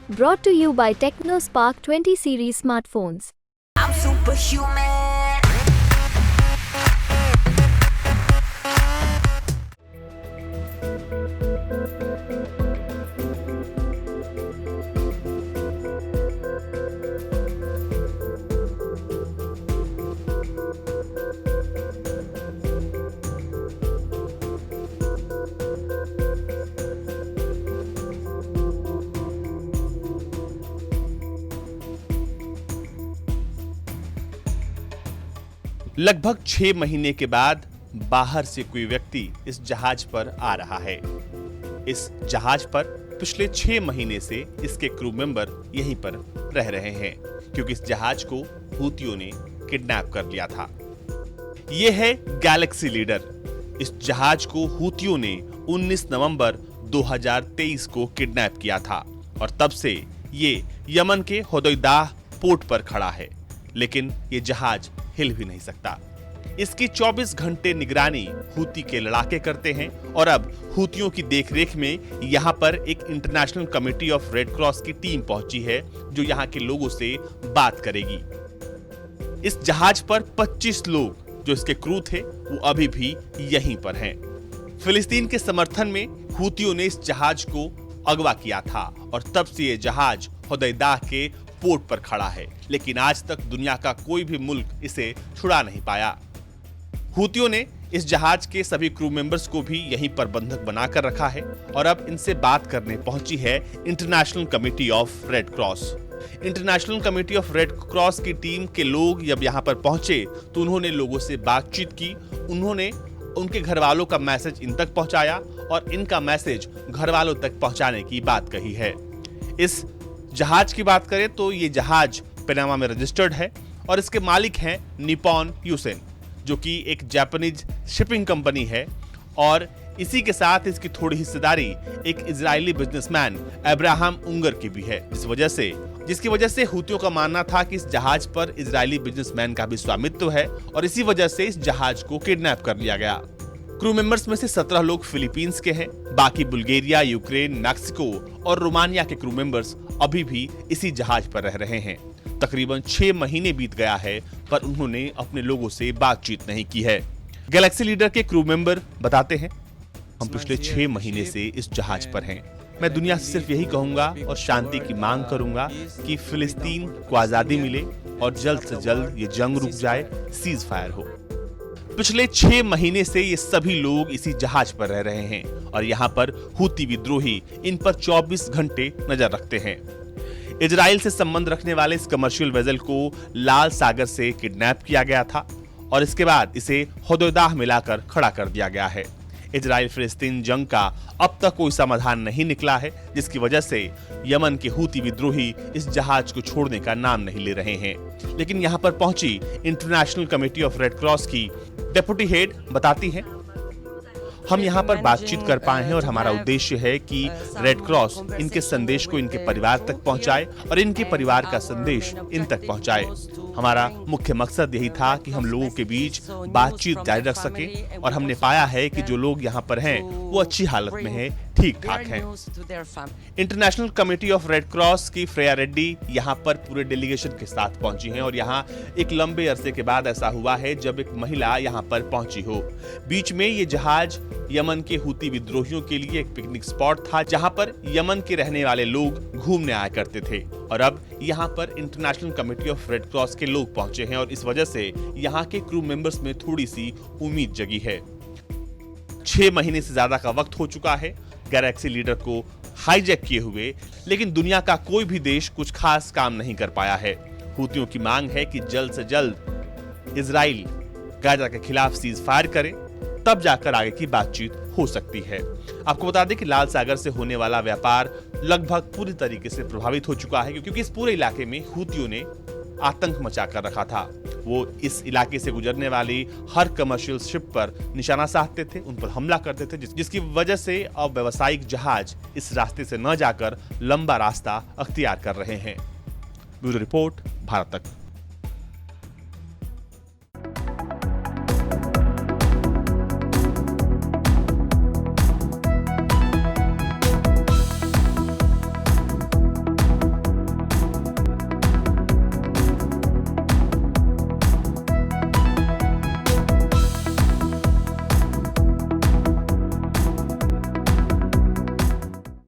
Brought to you by TechnoSpark 20 series smartphones. I'm superhuman. लगभग 6 महीने के बाद बाहर से कोई व्यक्ति इस जहाज पर आ रहा है। इस जहाज पर पिछले 6 महीने से इसके क्रू मेंबर यहीं पर रह रहे हैं क्योंकि इस जहाज को हूतियों ने किडनैप कर लिया था। यह है गैलेक्सी लीडर। इस जहाज को हूतियों ने 19 नवंबर 2023 को किडनैप किया था और तब से ये यमन के होदैदाह पोर्ट पर खड़ा है, लेकिन ये जहाज हिल भी नहीं सकता। इसकी 24 घंटे निगरानी हूती के लड़ाके करते हैं और अब हूतियों की देखरेख में यहाँ पर एक international committee of red cross की टीम पहुंची है जो यहाँ के लोगों से बात करेगी। इस जहाज पर 25 लोग जो इसके क्रू थे वो अभी भी यहीं पर हैं। फिलिस्तीन के समर्थन में हूतियों ने इस जहाज को अगवा किया था और तब से ये जहाज होदैदाह के पोर्ट पर खड़ा है, लेकिन आज तक दुनिया का कोई भी मुल्क इसे छुड़ा नहीं पाया। हूतियों ने इस जहाज के सभी क्रू मेंबर्स को भी यहीं पर बंधक बनाकर रखा है और अब इनसे बात करने पहुंची है international committee of red cross. International committee of red cross की टीम के लोग जब यहाँ पर पहुंचे तो उन्होंने लोगों से बातचीत की। उन्होंने उनके घर वालों का मैसेज इन तक पहुंचाया और इनका मैसेज घर वालों तक पहुंचाने की बात कही है। इस जहाज की बात करें तो ये जहाज पनामा में रजिस्टर्ड है और इसके मालिक हैं निप्पॉन यूसेन, जो कि एक जापानीज शिपिंग कंपनी है और इसी के साथ इसकी थोड़ी हिस्सेदारी एक इजरायली बिजनेसमैन अब्राहम उंगर की भी है, जिसकी वजह से हूतियों का मानना था कि इस जहाज पर इजरायली बिजनेसमैन का भी स्वामित्व है और इसी वजह से इस जहाज को किडनैप कर लिया गया। क्रू मेंबर्स में से 17 लोग फिलीपींस के हैं, बाकी बुल्गारिया, यूक्रेन, मैक्सिको और रोमानिया के क्रू मेंबर्स अभी भी इसी जहाज पर रह रहे हैं। तकरीबन 6 महीने बीत गया है पर उन्होंने अपने लोगों से बातचीत नहीं की है। गैलेक्सी लीडर के क्रू मेंबर बताते हैं, हम पिछले 6 महीने से इस जहाज पर हैं। मैं दुनिया से सिर्फ यही कहूंगा और शांति की मांग करूंगा कि फिलिस्तीन को आजादी मिले और जल्द से जल्द ये जंग रुक जाए, सीज फायर हो। पिछले 6 महीने से ये सभी लोग इसी जहाज पर रह रहे हैं और यहाँ पर हूती विद्रोही इन पर 24 घंटे नजर रखते हैं। इजराइल से संबंध रखने वाले इस कमर्शियल वेसल को लाल सागर से किडनैप किया गया था और इसके बाद इसे होदैदाह में लाकर खड़ा कर दिया गया है। इजराइल फिलिस्तीन जंग का अब तक कोई समाधान नहीं निकला है, जिसकी वजह से यमन के हूती विद्रोही इस जहाज को छोड़ने का नाम नहीं ले रहे हैं। लेकिन यहाँ पर पहुंची international committee of red cross की डेप्यूटी हेड बताती हैं, हम यहाँ पर बातचीत कर पाए हैं और हमारा उद्देश्य है कि रेड क्रॉस इनके संदेश को इनके परिवार तक पहुँचाए और इनके परिवार का संदेश इन तक पहुँचाए। हमारा मुख्य मकसद यही था कि हम लोगों के बीच बातचीत जारी रख सके और हमने पाया है कि जो लोग यहाँ पर हैं वो अच्छी हालत में हैं, ठीक ठाक हैं। International committee of red cross की फ्रेया रेड्डी यहाँ पर पूरे डेलीगेशन के साथ पहुंची हैं और यहाँ एक लंबे अरसे के बाद ऐसा हुआ है जब एक महिला यहाँ पर पहुंची हो। बीच में ये जहाज यमन के हूती विद्रोहियों के लिए एक पिकनिक स्पॉट था जहाँ पर यमन के रहने वाले लोग घूमने आया करते थे और अब यहाँ पर international committee of red cross के लोग पहुंचे हैं और इस वजह से यहाँ के क्रू मेंबर्स में थोड़ी सी उम्मीद जगी है। 6 महीने से ज्यादा का वक्त हो चुका है गैलेक्सी लीडर को हाईजैक किए हुए, लेकिन दुनिया का कोई भी देश कुछ खास काम नहीं कर पाया है। हूतियों की मांग है कि जल्द से जल्द इजराइल गाजा के खिलाफ सीज फायर करे, तब जाकर आगे की बातचीत हो सकती है। आपको बता दें कि लाल सागर से होने वाला व्यापार लगभग पूरी तरीके से प्रभावित हो चुका है क्योंकि इस पूरे इलाके में हूतियों ने आतंक मचा कर रखा था। वो इस इलाके से गुजरने वाली हर कमर्शियल शिप पर निशाना साधते थे, उन पर हमला करते थे, जिसकी वजह से अब व्यावसायिक जहाज इस रास्ते से न जाकर लंबा रास्ता अख्तियार कर रहे हैं। ब्यूरो रिपोर्ट, भारत तक।